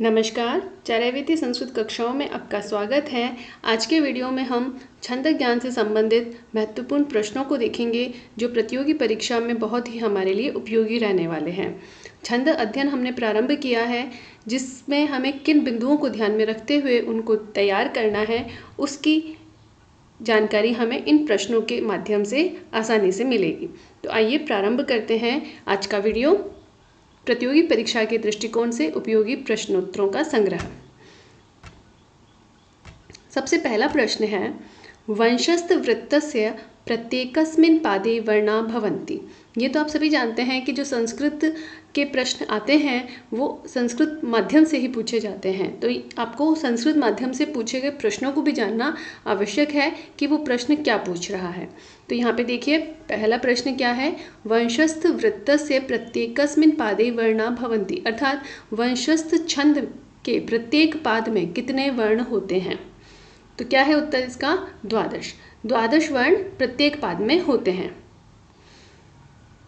नमस्कार, चरैवेती संस्कृत कक्षाओं में आपका स्वागत है। आज के वीडियो में हम छंद ज्ञान से संबंधित महत्वपूर्ण प्रश्नों को देखेंगे जो प्रतियोगी परीक्षा में बहुत ही हमारे लिए उपयोगी रहने वाले हैं। छंद अध्ययन हमने प्रारंभ किया है, जिसमें हमें किन बिंदुओं को ध्यान में रखते हुए उनको तैयार करना है, उसकी जानकारी हमें इन प्रश्नों के माध्यम से आसानी से मिलेगी। तो आइए प्रारंभ करते हैं आज का वीडियो। प्रतियोगी परीक्षा के दृष्टिकोण से उपयोगी प्रश्नोत्तरों का संग्रह। सबसे पहला प्रश्न है, वंशस्थ वृत्तस्य प्रत्येकस्मिन् पादे वर्णा भवन्ति। ये तो आप सभी जानते हैं कि जो संस्कृत के प्रश्न आते हैं वो संस्कृत माध्यम से ही पूछे जाते हैं। तो आपको संस्कृत माध्यम से पूछे गए प्रश्नों को भी जानना आवश्यक है कि वो प्रश्न क्या पूछ रहा है। तो यहाँ पे देखिए, पहला प्रश्न क्या है, वंशस्थ वृत्तस्य प्रत्येकस्मिन् पादे वर्णा भवन्ति, अर्थात वंशस्थ छंद के प्रत्येक पाद में कितने वर्ण होते हैं। तो क्या है उत्तर इसका, द्वादश वर्ण प्रत्येक पाद में होते हैं।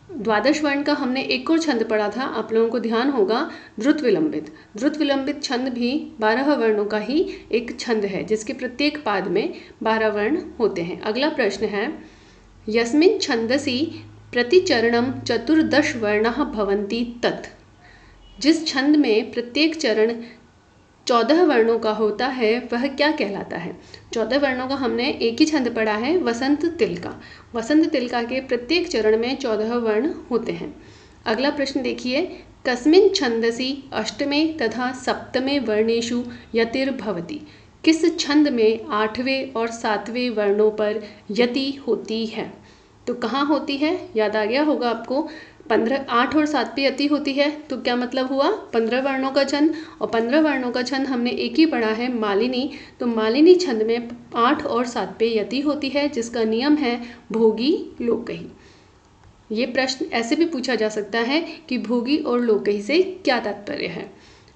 द्वादश वर्ण का हमने एक और छंद पढ़ा था, आप लोगों को ध्यान होगा, द्रुत विलंबित छंद भी 12 वर्णों का ही एक छंद है, जिसके प्रत्येक पाद में 12 वर्ण होते हैं। अगला प्रश्न है, यस्मिन् छंदसि प्रतिचरणं 14 वर्णाः भवन्ति तत्। जिस छंद में प्रत्येक चरण 14 वर्णों का होता है वह क्या कहलाता है। 14 वर्णों का हमने एक ही छंद पढ़ा है, वसंत तिलका के प्रत्येक चरण में 14 वर्ण होते हैं। अगला प्रश्न देखिए, कस्मिन् छंदसि अष्टमे तथा सप्तमे वर्णेषु यतिर भवति। किस छंद में 8वें और 7वें वर्णों पर यति होती है। तो कहाँ होती है, याद आ गया होगा आपको, 8 और 7 पे यति होती है। तो क्या मतलब हुआ, 15 वर्णों का छंद, और 15 वर्णों का छंद हमने एक ही पढ़ा है, मालिनी। तो मालिनी छंद में 8 और 7 पे यति होती है, जिसका नियम है भोगी लोकही। ये प्रश्न ऐसे भी पूछा जा सकता है कि भोगी और लोकही से क्या तात्पर्य है।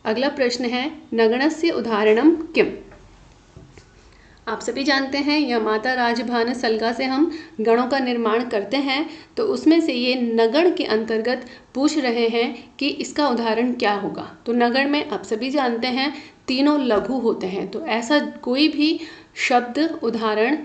अगला प्रश्न है, नगणस्य उदाहरणम किम। आप सभी जानते हैं यह माता राजभान सलगा से हम गणों का निर्माण करते हैं। तो उसमें से ये नगण के अंतर्गत पूछ रहे हैं कि इसका उदाहरण क्या होगा। तो नगण में आप सभी जानते हैं तीनों लघु होते हैं। तो ऐसा कोई भी शब्द उदाहरण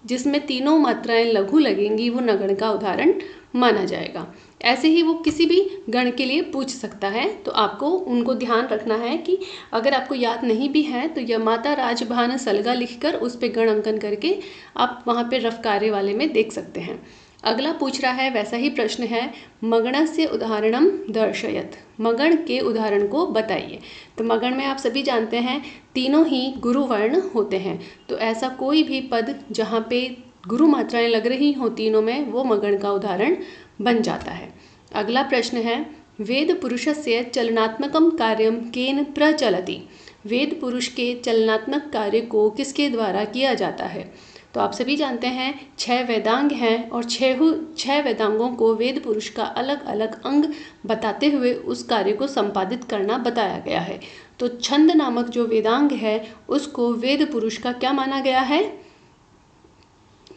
जिसमें तीनों मात्राएं लघु लगेंगी वो नगण का उदाहरण माना जाएगा। ऐसे ही वो किसी भी गण के लिए पूछ सकता है। तो आपको उनको ध्यान रखना है कि अगर आपको याद नहीं भी है तो यह माता राजभान सलगा लिखकर उस पे गण अंकन करके आप वहाँ पे रफ कार्य वाले में देख सकते हैं। अगला पूछ रहा है, वैसा ही प्रश्न है, मगणस्य उदाहरणम दर्शयत। मगण के उदाहरण को बताइए। तो मगण में आप सभी जानते हैं तीनों ही गुरु वर्ण होते हैं। तो ऐसा कोई भी पद जहाँ पे गुरु मात्राएं लग रही हो तीनों में, वो मगण का उदाहरण बन जाता है। अगला प्रश्न है, वेद पुरुषस्य चलनात्मकम कार्यम केन प्रचलति। वेद पुरुष के चलनात्मक कार्य को किसके द्वारा किया जाता है। तो आप सभी जानते हैं 6 वेदांग हैं और 6 वेदांगों को वेद पुरुष का अलग अलग अंग बताते हुए उस कार्य को संपादित करना बताया गया है। तो छंद नामक जो वेदांग है उसको वेद पुरुष का क्या माना गया है,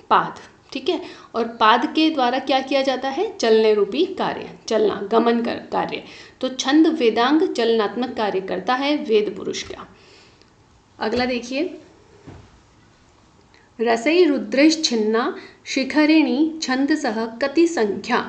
पाद। ठीक है, और पाद के द्वारा क्या किया जाता है, चलने रूपी कार्य, चलना गमन कर कार्य। तो छंद वेदांग चलनात्मक कार्य करता है वेद पुरुष का। अगला देखिए, रसै रुद्रैश्छिन्ना शिखरिणी छंदसः कति संख्या।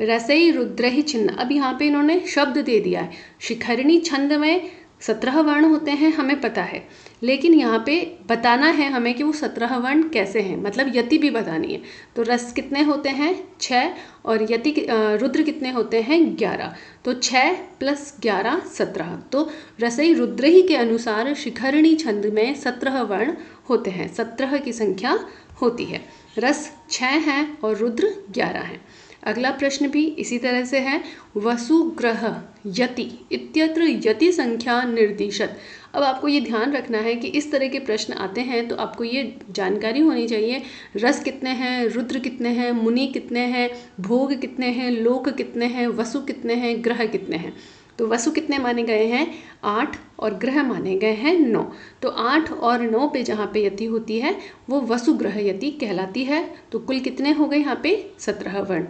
रसै रुद्रैः छिन्ना, अब यहाँ पे इन्होंने शब्द दे दिया है। शिखरिणी छंद में 17 वर्ण होते हैं, हमें पता है, लेकिन यहाँ पे बताना है हमें कि वो 17 वर्ण कैसे हैं, मतलब यति भी बतानी है। तो रस कितने होते हैं, 6, और यति रुद्र कितने होते हैं, 11। तो 6 + 11 17। तो रसई रुद्रही के अनुसार शिखरिणी छंद में 17 वर्ण होते हैं, 17 की संख्या होती है। रस 6 है और रुद्र 11 है। अगला प्रश्न भी इसी तरह से है, वसुग्रह यति इत्यत्र यति संख्या निर्दिशत। अब आपको ये ध्यान रखना है कि इस तरह के प्रश्न आते हैं तो आपको ये जानकारी होनी चाहिए, रस कितने हैं, रुद्र कितने हैं, मुनि कितने हैं, भोग कितने हैं, लोक कितने हैं, वसु कितने हैं, ग्रह कितने हैं। तो वसु कितने माने गए हैं, 8, और ग्रह माने गए हैं 9। तो 8 और 9 पे जहाँ पे यति होती है वो वसु ग्रह यति कहलाती है। तो कुल कितने हो गए यहाँ पे, 17 वर्ण।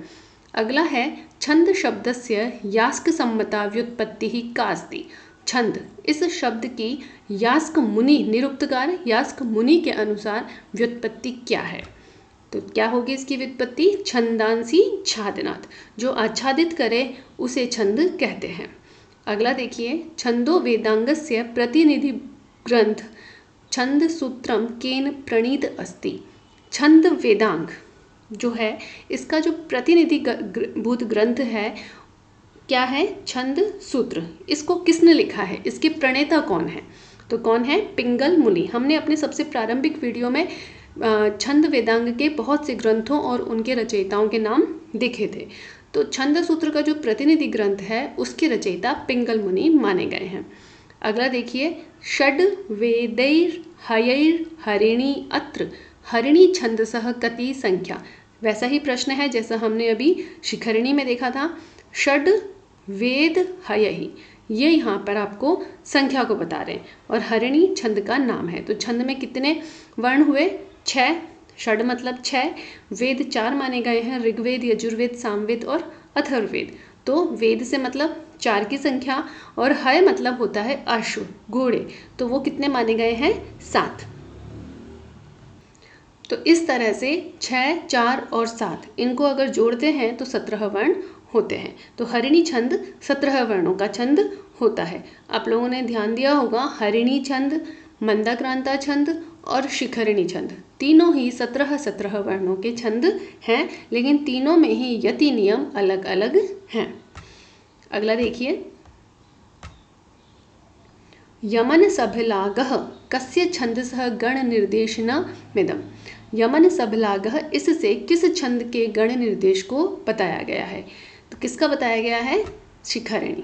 अगला है, छंद शब्दस्य यास्क सम्मता व्युत्पत्ति ही का अस्ति। छंद इस शब्द की यास्क मुनि निरुक्तकार यास्क मुनि के अनुसार व्युत्पत्ति क्या है? तो क्या होगी इसकी व्युत्पत्ति? छंदांसी छादनात्, जो आच्छादित करे उसे छंद कहते हैं। अगला देखिए, छंदो वेदांगस्य प्रतिनिधि ग्रंथ छंद सूत्रम केन प्रणीत अस्ति। छंद वेदांग जो है इसका जो प्रतिनिधि भूत ग्रंथ है क्या है? छंद सूत्र। इसको किसने लिखा है? इसके प्रणेता कौन है? तो कौन है? पिंगल मुनि। हमने अपने सबसे प्रारंभिक वीडियो में छंद वेदांग के बहुत से ग्रंथों और उनके रचयिताओं के नाम देखे थे। तो छंद सूत्र का जो प्रतिनिधि ग्रंथ है उसके रचयिता पिंगल मुनि माने गए हैं। अगला देखिए, षड वेदैर हयैर हरिणी अत्र हरिणी छंदसः कति संख्या। वैसा ही प्रश्न है जैसा हमने अभी शिखरिणी में देखा था। षड वेद हयहि, ये यहाँ पर आपको संख्या को बता रहे हैं और हरिणी छंद का नाम है। तो छंद में कितने वर्ण हुए? 6। षड मतलब 6, वेद 4 माने गए हैं, ऋग्वेद, यजुर्वेद, सामवेद और अथर्ववेद। तो वेद से मतलब 4 की संख्या और हय मतलब होता है अश्व, घोड़े, तो वो कितने माने गए हैं? 7। तो इस तरह से 6, 4 और 7 इनको अगर जोड़ते हैं तो 17 वर्ण होते हैं। तो हरिणी छंद 17 वर्णों का छंद होता है। आप लोगों ने ध्यान दिया होगा, हरिणी छंद, मंदाक्रांता छंद और शिखरिणी छंद तीनों ही 17 वर्णों के छंद हैं, लेकिन तीनों में ही यति नियम अलग अलग हैं। अगला देखिए, यमन सभलागः कस्य छंदसः गण निर्देशनमिदम्। यमन सभलागः, इससे किस छंद के गण निर्देश को बताया गया है? तो किसका बताया गया है? शिखरिणी।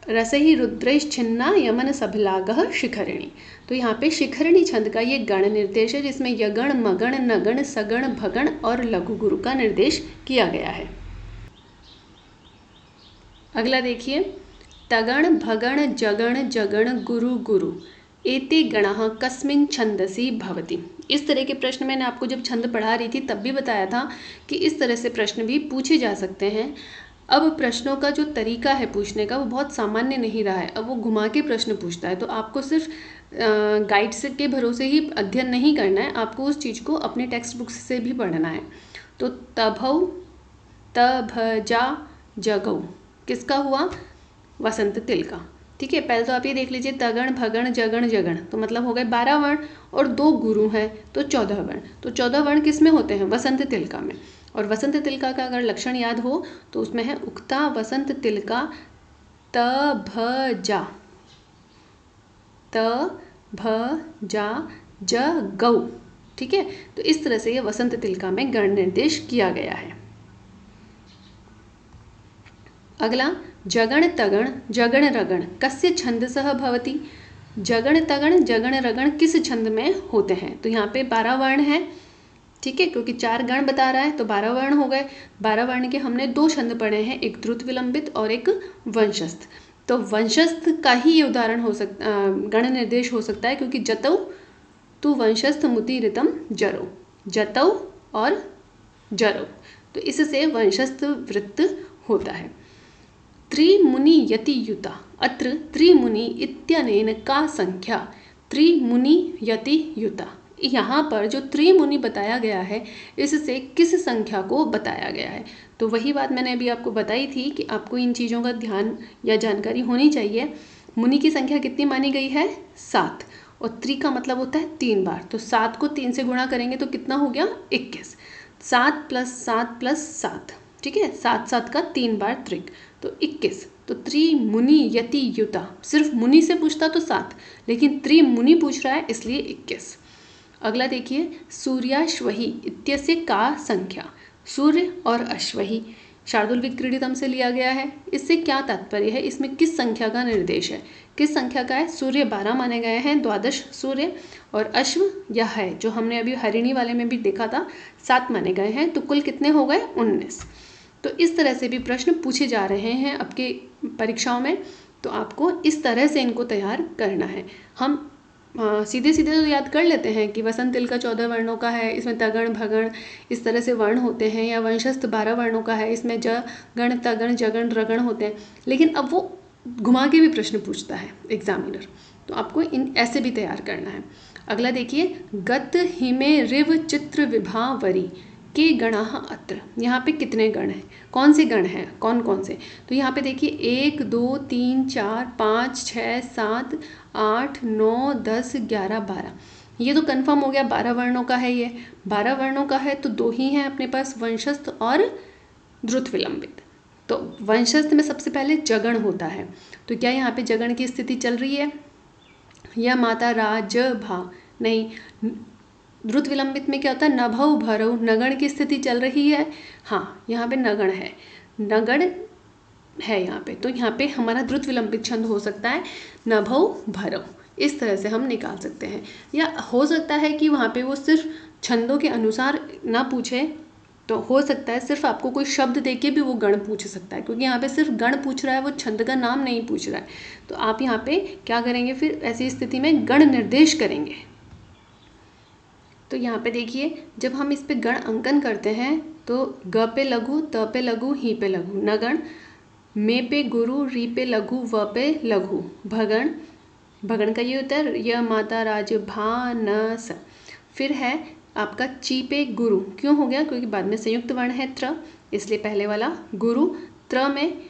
रसहि रुद्रैश्छिन्ना यमन सभलागः शिखरिणी। तो यहाँ पे शिखरिणी छंद का ये गण निर्देश है जिसमें यगण, मगण, नगण, सगण, भगण और लघु गुरु का निर्देश किया गया है। अगला देखिए, तगण भगण जगण जगण गुरु गुरु एते गणः कस्मिन् छंदसि भवति। इस तरह के प्रश्न मैंने आपको जब छंद पढ़ा रही थी तब भी बताया था कि इस तरह से प्रश्न भी पूछे जा सकते हैं। अब प्रश्नों का जो तरीका है पूछने का वो बहुत सामान्य नहीं रहा है, अब वो घुमा के प्रश्न पूछता है। तो आपको सिर्फ गाइड्स के भरोसे ही अध्ययन नहीं करना है, आपको उस चीज़ को अपने टेक्स्ट बुक्स से भी पढ़ना है। तो तभौ तभजा जगौ किसका हुआ? वसंत तिलका। ठीक है, पहले तो आप ये देख लीजिए, तगण भगण जगण जगण तो मतलब हो गए 12 वर्ण और 2 गुरु हैं तो 14 वर्ण। तो 14 वर्ण किस में होते हैं? वसंत तिलका में। और वसंत तिलका का अगर लक्षण याद हो तो उसमें है उक्ता वसंत तिलका तभजा जगौ। ठीक है, तो इस तरह से ये वसंत तिलका में गण निर्देश किया गया है। अगला, जगण तगण जगण रगण कस्य छंदसः भवति। जगण तगण जगण रगण किस छंद में होते हैं? तो यहाँ पे 12 वर्ण हैं। ठीक है, क्योंकि 4 गण बता रहा है तो 12 वर्ण हो गए। 12 वर्ण के हमने 2 छंद पढ़े हैं, एक द्रुत विलंबित और एक वंशस्थ। तो वंशस्थ का ही ये उदाहरण हो सकता, गण निर्देश हो सकता है, क्योंकि जतौ तु वंशस्थ मुति ऋतम जरौ, जतौ और जरौ, तो इससे वंशस्थ वृत्त होता है। त्रिमुनि यति युता, अत्र त्रिमुनि इत्यनेन का संख्या? त्रिमुनि यति युता, यहाँ पर जो त्रिमुनि बताया गया है इससे किस संख्या को बताया गया है? तो वही बात मैंने अभी आपको बताई थी कि आपको इन चीज़ों का ध्यान या जानकारी होनी चाहिए। मुनि की संख्या कितनी मानी गई है? 7, और त्रि का मतलब होता है 3 बार, तो 7 को 3 से गुणा करेंगे तो कितना हो गया? 21। 7 + 7 + 7, ठीक है, 7 7 का 3 बार त्रिक, तो 21। तो त्रिमुनि यति युता, सिर्फ मुनि से पूछता तो 7, लेकिन त्रिमुनि पूछ रहा है इसलिए 21। अगला देखिए, सूर्याश्वही इत्यस्य का संख्या? सूर्य और अश्वही शार्दुल विक्रीडितम से लिया गया है। इससे क्या तात्पर्य है? इसमें किस संख्या का निर्देश है? किस संख्या का है? सूर्य 12 माने गए हैं, द्वादश सूर्य, और अश्व यह है जो हमने अभी हरिणी वाले में भी देखा था 7 माने गए हैं, तो कुल कितने हो गए? 19। तो इस तरह से भी प्रश्न पूछे जा रहे हैं आपके परीक्षाओं में, तो आपको इस तरह से इनको तैयार करना है। हम सीधे सीधे तो याद कर लेते हैं कि वसंत तिलका 14 वर्णों का है, इसमें तगण भगण इस तरह से वर्ण होते हैं, या वंशस्थ 12 वर्णों का है, इसमें ज गण तगण जगण रगण होते हैं, लेकिन अब वो घुमा के भी प्रश्न पूछता है एग्जामिनर, तो आपको इन ऐसे भी तैयार करना है। अगला देखिए, गत हिमे रिव चित्र विभावरी के गणाः अत्र। यहाँ पे कितने गण हैं, कौन से गण हैं, कौन कौन से? तो यहाँ पे देखिए 1 2 3 4 5 6 7 8 9 10 11 12। ये तो कंफर्म हो गया 12 वर्णों का है। ये 12 वर्णों का है तो दो ही हैं अपने पास, वंशस्थ और द्रुत विलंबित। तो वंशस्थ में सबसे पहले जगण होता है, तो क्या यहाँ पे जगण की स्थिति चल रही है? या माता राज भा, नहीं। द्रुत विलंबित में क्या होता है? नभौ भरौ, नगण की स्थिति चल रही है। हाँ, यहाँ पे नगण है, नगण है यहाँ पे, तो यहाँ पे हमारा द्रुत विलंबित छंद हो सकता है नभौ भरौ। इस तरह से हम निकाल सकते हैं। या हो सकता है कि वहाँ पे वो सिर्फ छंदों के अनुसार ना पूछे, तो हो सकता है सिर्फ आपको कोई शब्द देके भी वो गण पूछ सकता है, क्योंकि यहाँ पे सिर्फ गण पूछ रहा है, वो छंद का नाम नहीं पूछ रहा है। तो आप यहाँ पे क्या करेंगे, फिर ऐसी स्थिति में गण निर्देश करेंगे। तो यहाँ पे देखिए, जब हम इस पे गण अंकन करते हैं तो ग पे लघु, त पे लघु, ही पे लघु नगण, मे पे गुरु, री पे लघु, व पे लघु भगण। भगण का ये होता है य माता राज भा न स। फिर है आपका ची पे गुरु, क्यों हो गया? क्योंकि बाद में संयुक्त वर्ण है त्र, इसलिए पहले वाला गुरु। त्र में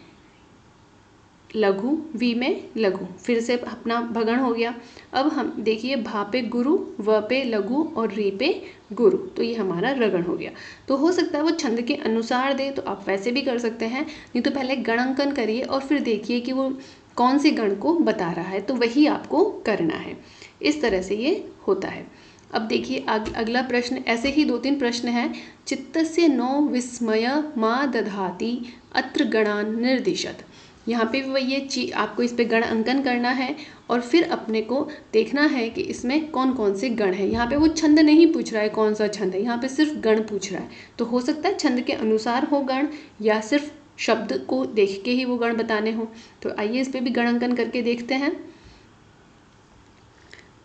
लघु, वी में लघु, फिर से अपना भगण हो गया। अब हम देखिए भा पे गुरु, व पे लघु और री पे गुरु, तो ये हमारा रगण हो गया। तो हो सकता है वो छंद के अनुसार दे, तो आप वैसे भी कर सकते हैं, नहीं तो पहले गणांकन करिए और फिर देखिए कि वो कौन से गण को बता रहा है, तो वही आपको करना है। इस तरह से ये होता है। अब देखिए अगला प्रश्न, ऐसे ही 2-3 प्रश्न हैं। चित्तस्य नो विस्मय मा दधाति अत्र गणान् निर्दिशत। यहाँ पे भी ये आपको इस पे गण अंकन करना है और फिर अपने को देखना है कि इसमें कौन कौन से गण हैं। यहाँ पे वो छंद नहीं पूछ रहा है कौन सा छंद है, यहाँ पे सिर्फ गण पूछ रहा है। तो हो सकता है छंद के अनुसार हो गण, या सिर्फ शब्द को देख के ही वो गण बताने हो। तो आइए इस पे भी गण अंकन करके देखते हैं।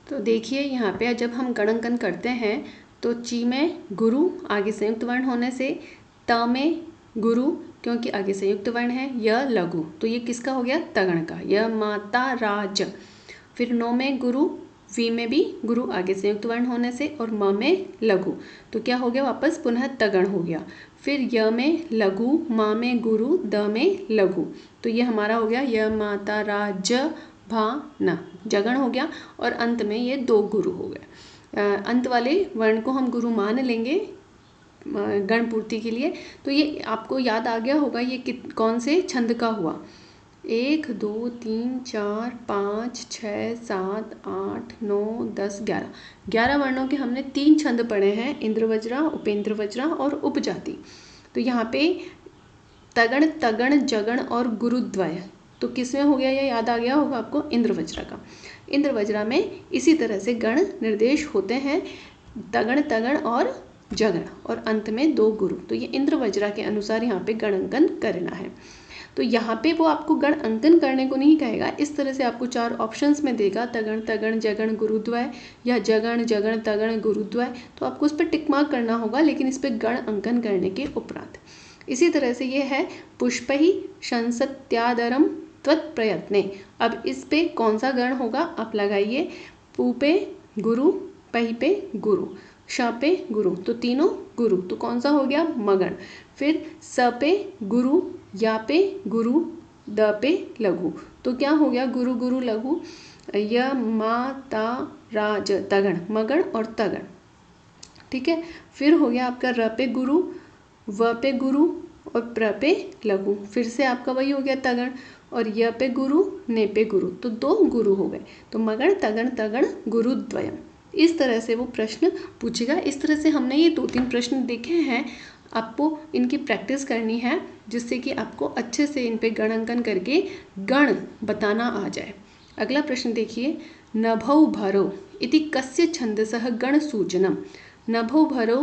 तो देखिए यहाँ पे जब हम गण अंकन करते हैं तो ची में गुरु, आगे संयुक्त वर्ण होने से, त में गुरु क्योंकि आगे संयुक्त वर्ण है, य लघु, तो ये किसका हो गया? तगण का, य माता राज। फिर नो में गुरु, वी में भी गुरु आगे संयुक्त वर्ण होने से, और म में लघु, तो क्या हो गया? वापस पुनः तगण हो गया। फिर य में लघु, मा में गुरु, द में लघु, तो ये हमारा हो गया य माता राज भा न, जगण हो गया। और अंत में ये 2 गुरु हो गए। अंत वाले वर्ण को हम गुरु मान लेंगे गण पूर्ति के लिए। तो ये आपको याद आ गया होगा ये कौन से छंद का हुआ। 1 2 3 4 5 6 7 8 9 10 11 वर्णों के हमने 3 छंद पढ़े हैं, इंद्रवज्रा, उपेंद्र वज्रा और उपजाति। तो यहाँ पे तगण, तगण, जगण और गुरुद्वय, तो किसमें हो गया? ये याद आ गया होगा आपको, इंद्रवज्रा का। इंद्रवज्रा में इसी तरह से गण निर्देश होते हैं, तगण, तगण और जगण, और अंत में 2 गुरु। तो ये इंद्रवज्रा के अनुसार यहाँ पे गण अंकन करना है। तो यहाँ पे वो आपको गण अंकन करने को नहीं कहेगा, इस तरह से आपको 4 ऑप्शंस में देगा, तगण, तगण, जगण, गुरुद्वय, या जगण, जगण, तगण, गुरुद्वय। तो आपको उस पर टिक मार्क करना होगा, लेकिन इस पर गण अंकन करने के उपरांत। इसी तरह से ये है पुष्पहि शंसत्यादरम त्वत्प्रयत्ने। अब इस पे कौन सा गण होगा आप लगाइए। पू पे गुरु, पही पे गुरु, श पे गुरु, तो तीनों गुरु, तो कौन सा हो गया? मगण। फिर स पे गुरु, या पे गुरु, द पे लघु, तो क्या हो गया? गुरु, गुरु, लघु, य माता राज, तगण, मगण और तगण। ठीक है। फिर हो गया आपका र पे गुरु, व पे गुरु और प्र पे लघु, फिर से आपका वही हो गया तगण, और य पे गुरु, ने पे गुरु, तो 2 गुरु हो गए। तो मगण, तगण, तगण, गुरुद्वयम। इस तरह से वो प्रश्न पूछेगा। इस तरह से हमने ये 2-3 प्रश्न देखे हैं, आपको इनकी प्रैक्टिस करनी है, जिससे कि आपको अच्छे से इन पे गण अंकन करके गण बताना आ जाए। अगला प्रश्न देखिए, नभौ भरौ इति कस्य छंदसः गण सूचनम। नभौ भरौ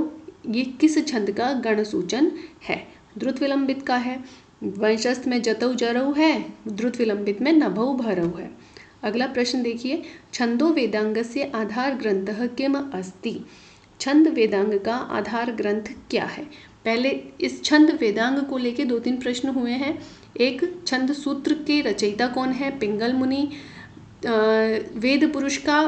ये किस छंद का गण सूचन है? द्रुत विलंबित का है। वंशस्थ में जतौ जरौ है, द्रुत विलंबित में नभौ भरौ है। अगला प्रश्न देखिए, छंदो वेदांगस्य आधार ग्रंथः किम अस्ति। छंद वेदांग का आधार ग्रंथ क्या है? पहले इस छंद वेदांग को लेके 2-3 प्रश्न हुए हैं, एक छंद सूत्र के रचयिता कौन है? पिंगल मुनि। वेद पुरुष का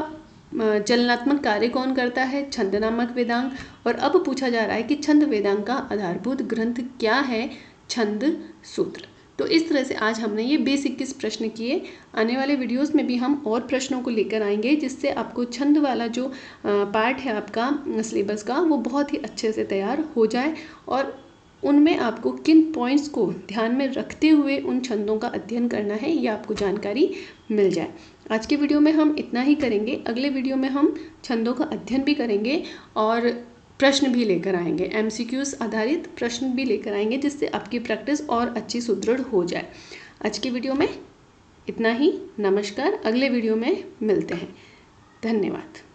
चलनात्मक कार्य कौन करता है? छंद नामक वेदांग। और अब पूछा जा रहा है कि छंद वेदांग का आधारभूत ग्रंथ क्या है? छंद सूत्र। तो इस तरह से आज हमने ये बेस 21 प्रश्न किए। आने वाले वीडियोस में भी हम और प्रश्नों को लेकर आएंगे, जिससे आपको छंद वाला जो पार्ट है आपका सिलेबस का, वो बहुत ही अच्छे से तैयार हो जाए और उनमें आपको किन पॉइंट्स को ध्यान में रखते हुए उन छंदों का अध्ययन करना है, ये आपको जानकारी मिल जाए। आज के वीडियो में हम इतना ही करेंगे। अगले वीडियो में हम छंदों का अध्ययन भी करेंगे और प्रश्न भी लेकर आएंगे, एमसीक्यूज आधारित प्रश्न भी लेकर आएंगे, जिससे आपकी प्रैक्टिस और अच्छी सुदृढ़ हो जाए। आज की वीडियो में इतना ही। नमस्कार। अगले वीडियो में मिलते हैं। धन्यवाद।